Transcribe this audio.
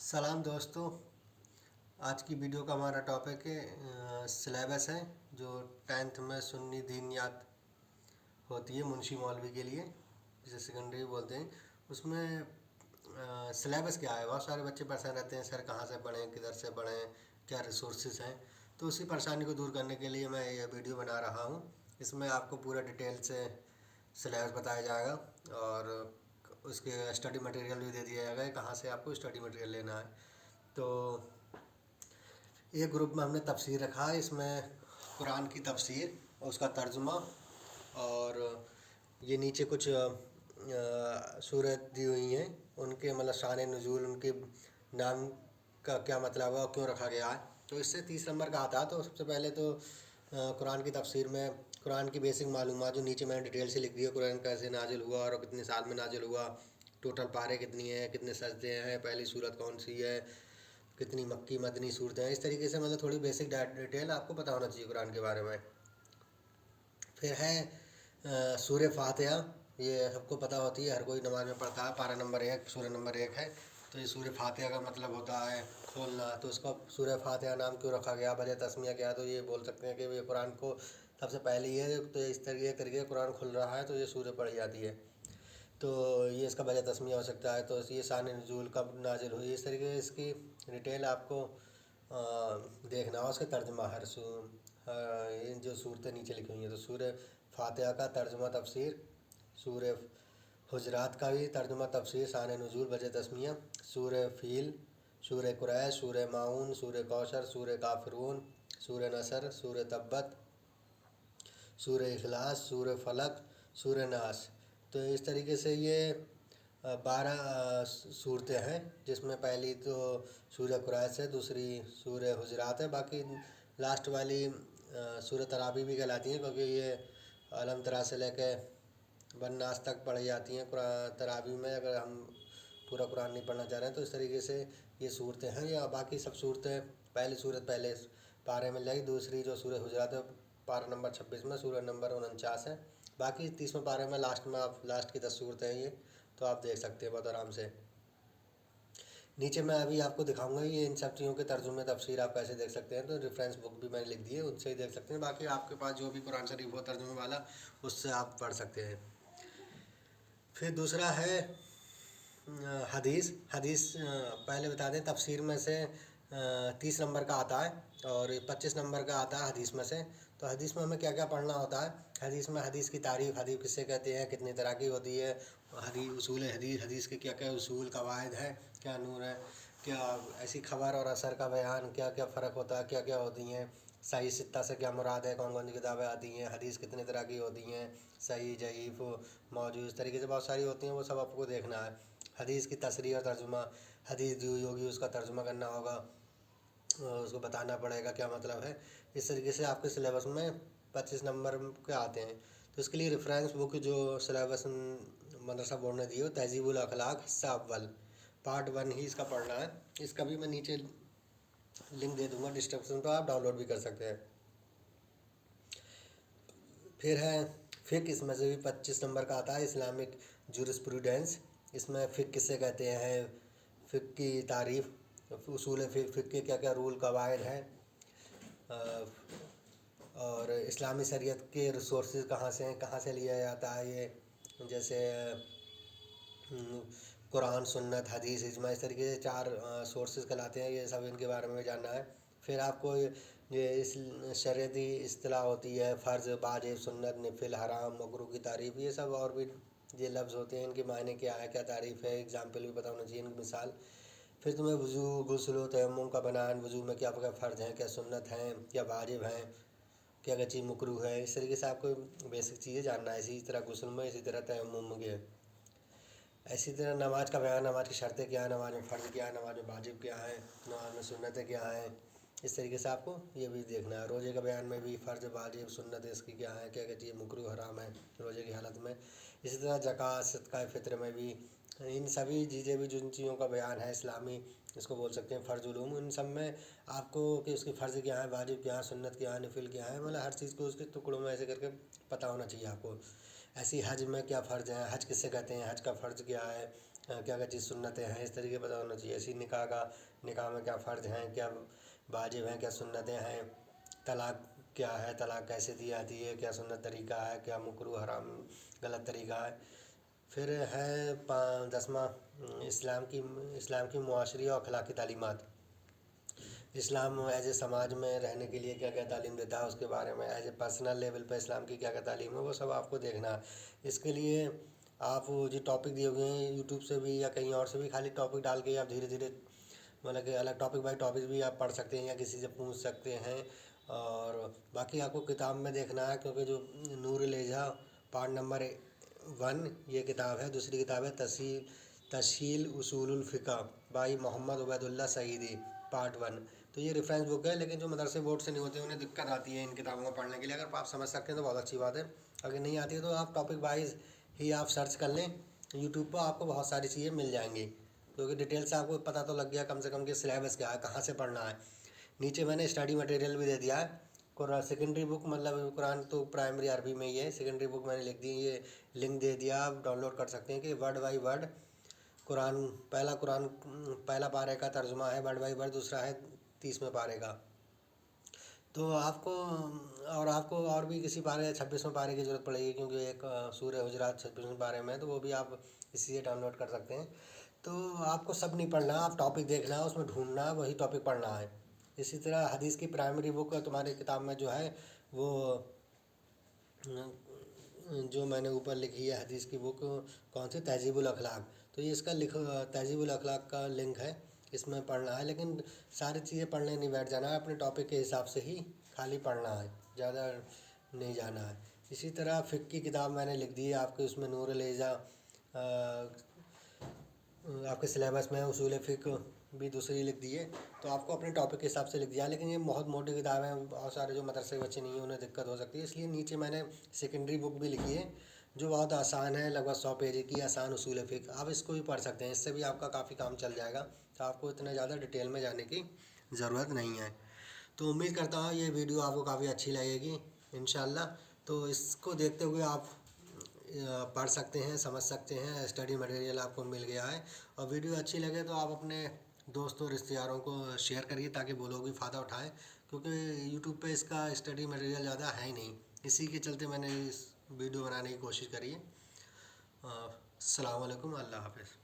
सलाम दोस्तों। आज की वीडियो का हमारा टॉपिक है सिलेबस है जो 10th में सुन्नी दीनियात होती है मुंशी मौलवी के लिए, जिसे सेकेंडरी बोलते हैं। उसमें सिलेबस क्या है, बहुत सारे बच्चे परेशान रहते हैं, सर कहाँ से पढ़ें, किधर से पढ़ें, क्या रिसोर्सेज हैं। तो उसी परेशानी को दूर करने के लिए मैं ये वीडियो बना रहा हूँ। इसमें आपको पूरा डिटेल से सिलेबस बताया जाएगा और उसके स्टडी मटेरियल भी दे दिया जाएगा, कहाँ से आपको स्टडी मटेरियल लेना है। तो एक ग्रुप में हमने तफसीर रखा है, इसमें कुरान की तफसीर और उसका तर्जुमा, और ये नीचे कुछ सूरत दी हुई हैं, उनके मतलब शान नुज़ूल, उनके नाम का क्या मतलब है और क्यों रखा गया है। तो इससे 30 नंबर का आता है। तो सबसे पहले तो कुरान की तफसीर में कुरान की बेसिक मालूमात जो नीचे मैंने डिटेल से लिख दी है, कुरान कैसे नाजिल हुआ और कितने साल में नाजिल हुआ, टोटल पारे कितनी हैं, कितने सजदे हैं, पहली सूरत कौन सी है, कितनी मक्की मदनी सूरतें हैं। इस तरीके से मतलब थोड़ी बेसिक डिटेल आपको पता होना चाहिए कुरान के बारे में। फिर है सूरह फातिहा, ये सबको पता होती है, हर कोई नमाज में पढ़ता है। पारा नंबर 1, सूरह नंबर 1 है। तो ये सूरह फातिहा का मतलब होता है खोलना। तो उसका सूरह फातिहा नाम क्यों रखा गया, वजह तस्मिया क्या है, तो ये बोल सकते हैं कि ये कुरान को सबसे पहले ही है, तो इस तरीके कुरान खुल रहा है तो ये सूरह पढ़ी जाती है, तो ये इसका वजह तस्मिया हो सकता है। तो ये शान नुज़ूल कब नाजिल हुई, इस तरीके से इसकी डिटेल आपको देखना हो। उसका तर्जुमा ये जो सूरतें नीचे लिखी हुई हैं, तो सूरह फातिहा का तर्जुमा तफसीर, सूरह हुजरात का भी तर्जुमा तफसीर, शान नुज़ूल, वजह तस्मिया, सूरह फील, सूरह कुरैश, सूरह माऊन, सूरह कौसर, सूरह काफिरून, सूरह नसर, सूरह तब्बत, सूरह इखलास, सूरह फलक, सूरह नास। तो इस तरीके से ये 12 सूरतें हैं, जिसमें पहली तो सूरह कुरैश है, दूसरी सूरह हुजरात है, बाकी लास्ट वाली सूरह तराबी भी कहलाती हैं, क्योंकि ये अलम तरा से लेके वन्नास तक पढ़ी जाती हैं तराबी में, अगर हम पूरा कुरान नहीं पढ़ना चाह रहे हैं तो। इस तरीके से ये सूरतें हैं। या बाकी सब सूरतें, पहली सूरत पहले पारे में जाएगी, दूसरी जो सूरह हुजरात है पारा नंबर 26 में, सूरह नंबर 49 है, बाकी 30वें पारे में लास्ट में आप लास्ट की 10 सूरतें हैं ये, तो आप देख सकते हैं बहुत आराम से। नीचे मैं अभी आपको दिखाऊंगा ये इन सब चीज़ों के तर्जुमे तफसीर आप कैसे देख सकते हैं। तो रेफरेंस बुक भी मैंने लिख दी है, उनसे ही देख सकते हैं। बाकी आपके पास जो भी कुरान शरीफ हो तर्जुमे वाला, उससे आप पढ़ सकते हैं। फिर दूसरा है हदीस। पहले बता दें, तफसीर में से 30 नंबर का आता है और 25 नंबर का आता है हदीस में से। तो हदीस में हमें क्या क्या पढ़ना होता है। हदीस में हदीस की तारीफ़, हदीस किससे कहते हैं, कितनी तरह की होती है, हदीस उसूल हदीस, हदीस के क्या क्या उसूल कवायद हैं, क्या नूर है, क्या ऐसी खबर और असर का बयान, क्या क्या फ़र्क होता है, क्या क्या होती हैं, सही सित्ता से क्या मुराद है, कौन कौन सी किताबें आती हैं, हदीस कितने तरह की होती हैं, सही ज़ईफ़ मौजूद, इस तरीके से बहुत सारी होती हैं, वो सब आपको देखना है। हदीस की तशरीह और तर्जुमा, हदीस दी हुई होगी उसका तर्जुमा करना होगा, उसको बताना पड़ेगा क्या मतलब है। इस तरीके से आपके सिलेबस में 25 नंबर के आते हैं। तो इसके लिए रेफरेंस बुक जो सिलेबस मदरसा बोर्ड ने दी है, तहज़ीबुल अखलाक हिस्सा अव्वल, पार्ट 1 ही इसका पढ़ना है। इसका भी मैं नीचे लिंक दे दूँगा डिस्क्रिप्शन, तो आप डाउनलोड भी कर सकते हैं। फिर है फ़िक़्ह, इसमें से भी 25 नंबर का आता है, इस्लामिक जूरिस्प्रूडेंस। इसमें फ़िक़्ह किससे कहते हैं, फ़िक़्ह की तारीफ़, उसूल फ़िक़्ह के क्या क्या रूल कवायद हैं, और इस्लामी शरीयत के रिसोर्सेज कहाँ से हैं, कहाँ से लिया जाता है ये, जैसे कुरान, सुन्नत, हदीस, इजमा, इस तरीके से 4 सोर्सेज कहलाते हैं। ये सब इनके बारे में जानना है। फिर आपको ये इस शरीयती इस्तिलाह होती है, फ़र्ज़, वाजिब, सुन्नत, नफिल, हराम, मकरूह की तारीफ़, ये सब और भी ये लफ्ज़ होते हैं, इनके मायने क्या है, क्या तारीफ़ है, एग्ज़ाम्पल भी पता होना चाहिए, इनकी मिसाल। फिर तुम्हें वज़ू, गुस्ल, तयम्मुम का बयान, वज़ू में क्या क्या फ़र्ज़ हैं, क्या सुन्नत हैं, क्या वाजिब हैं, क्या क्या चीज़ मकरूह है। इस तरीके से आपको बेसिक चीज़ें जानना है। इसी तरह गुस्ल में, इसी तरह तयम्मुम के, इसी तरह नमाज का बयान, नमाज की शर्तें क्या है, नमाज में फ़र्ज़ क्या है, नमाज में वाजिब क्या है, नमाज में सुन्नतें क्या हैं। इस तरीके से आपको ये भी देखना है। रोज़े के बयान में भी फ़र्ज़, वाजिब, सुन्नत इसकी क्या है, क्या क्या चीज़ मकरूह हराम है रोज़े की हालत में। इसी तरह ज़कात, सदका फ़ित्र में भी इन सभी चीज़ें भी, जिन चीज़ों का बयान है इस्लामी, इसको बोल सकते हैं फ़र्ज़ उलूम, इन सब में आपको कि उसकी फ़र्ज़ क्या है, वाजिब क्या है, सुन्नत क्या है, नफिल क्या है, मतलब हर चीज़ को उसके टुकड़ों में ऐसे करके पता होना चाहिए आपको। ऐसी हज में क्या फ़र्ज़ है, हज किससे कहते हैं, हज का फ़र्ज़ क्या है, क्या क्या चीज़ सुन्नतें हैं, इस तरीके पता होना चाहिए। ऐसी निकाह में क्या फ़र्ज हैं, क्या वाजिब हैं, क्या सुन्नतें हैं, तलाक क्या है, तलाक कैसे दी जाती है, क्या सुन्नत तरीका है, क्या मकरूह हराम गलत तरीका है। फिर है 10वां इस्लाम की मुआशरी और अखलाकी तालीमात। इस्लाम एज ए समाज में रहने के लिए क्या क्या तालीम देता है, उसके बारे में एज ए पर्सनल लेवल पर इस्लाम की क्या क्या तालीम है, वो सब आपको देखना है। इसके लिए आप जो टॉपिक दिए हुए हैं यूट्यूब से भी या कहीं और से भी, खाली टॉपिक डाल के आप धीरे धीरे मतलब कि अलग टॉपिक बाई टॉपिक भी आप पढ़ सकते हैं या किसी से पूछ सकते हैं। और बाकी आपको किताब में देखना है, क्योंकि जो नूर लेजा पार्ट नंबर 1 ये किताब है। दूसरी किताब है तस्हील उसूलुल फ़िक़ह बाई मोहम्मद उबैदुल्ला सईदी पार्ट 1। तो ये रेफरेंस बुक है, लेकिन जो मदरसे बोर्ड से नहीं होते उन्हें दिक्कत आती है इन किताबों को पढ़ने के लिए। अगर आप समझ सकते हैं तो बहुत अच्छी बात है, अगर नहीं आती है तो आप टॉपिक वाइज ही आप सर्च कर लें यूट्यूब पर, आपको बहुत सारी चीज़ें मिल जाएंगी, क्योंकि डिटेल से आपको पता तो लग गया कम से कम कि सिलेबस क्या है, कहाँ से पढ़ना है। नीचे मैंने स्टडी मटेरियल भी दे दिया है। सेकेंडरी बुक मतलब कुरान तो प्राइमरी अरबी में ही है, सेकेंडरी बुक मैंने लिख दी, ये लिंक दे दिया, आप डाउनलोड कर सकते हैं कि वर्ड बाई वर्ड कुरान पहला पारे का तर्जुमा है वर्ड बाई वर्ड, दूसरा है 30वें पारे का। तो आपको और भी किसी पारे 26वें पारे की ज़रूरत पड़ेगी, क्योंकि एक सूरह हुजरात 26वें पारे में है, तो वो भी आप इसी से डाउनलोड कर सकते हैं। तो आपको सब नहीं पढ़ना, आप टॉपिक देखना, उसमें ढूंढना, वही टॉपिक पढ़ना है। इसी तरह हदीस की प्राइमरी बुक तुम्हारी किताब में जो है वो जो मैंने ऊपर लिखी है हदीस की बुक कौन सी, तहज़ीबुल अखलाक। तो ये इसका तहज़ीबुल अखलाक का लिंक है, इसमें पढ़ना है। लेकिन सारी चीज़ें पढ़ने नहीं बैठ जाना है, अपने टॉपिक के हिसाब से ही खाली पढ़ना है, ज़्यादा नहीं जाना है। इसी तरह फ़िक़्ह की किताब मैंने लिख दी है आपके, उसमें नूर लेजा आपके सिलेबस में उसूल फ़िक़्ह भी दूसरी लिख दी है। तो आपको अपने टॉपिक के हिसाब से लिख दिया, लेकिन ये बहुत मोटी किताब है, बहुत सारे जो मदरसे के बच्चे नहीं हैं उन्हें दिक्कत हो सकती है, इसलिए नीचे मैंने सेकेंडरी बुक भी लिखी है जो बहुत आसान है, लगभग 100 पेज की आसान उसूल फ़िक़्ह। आप इसको भी पढ़ सकते हैं, इससे भी आपका काफ़ी काम चल जाएगा, तो आपको इतने ज़्यादा डिटेल में जाने की ज़रूरत नहीं है। तो उम्मीद करता हूँ ये वीडियो आपको काफ़ी अच्छी लगेगी इंशाल्लाह। तो इसको देखते हुए आप पढ़ सकते हैं, समझ सकते हैं, स्टडी मटेरियल आपको मिल गया है। और वीडियो अच्छी लगे तो आप अपने दोस्तों रिश्तेदारों को शेयर करिए, ताकि वो लोग भी फ़ायदा उठाएं, क्योंकि यूट्यूब पे इसका स्टडी मटेरियल ज़्यादा है ही नहीं, इसी के चलते मैंने इस वीडियो बनाने की कोशिश करी है। अस्सलाम वालेकुम, अल्लाह हाफ़िज़।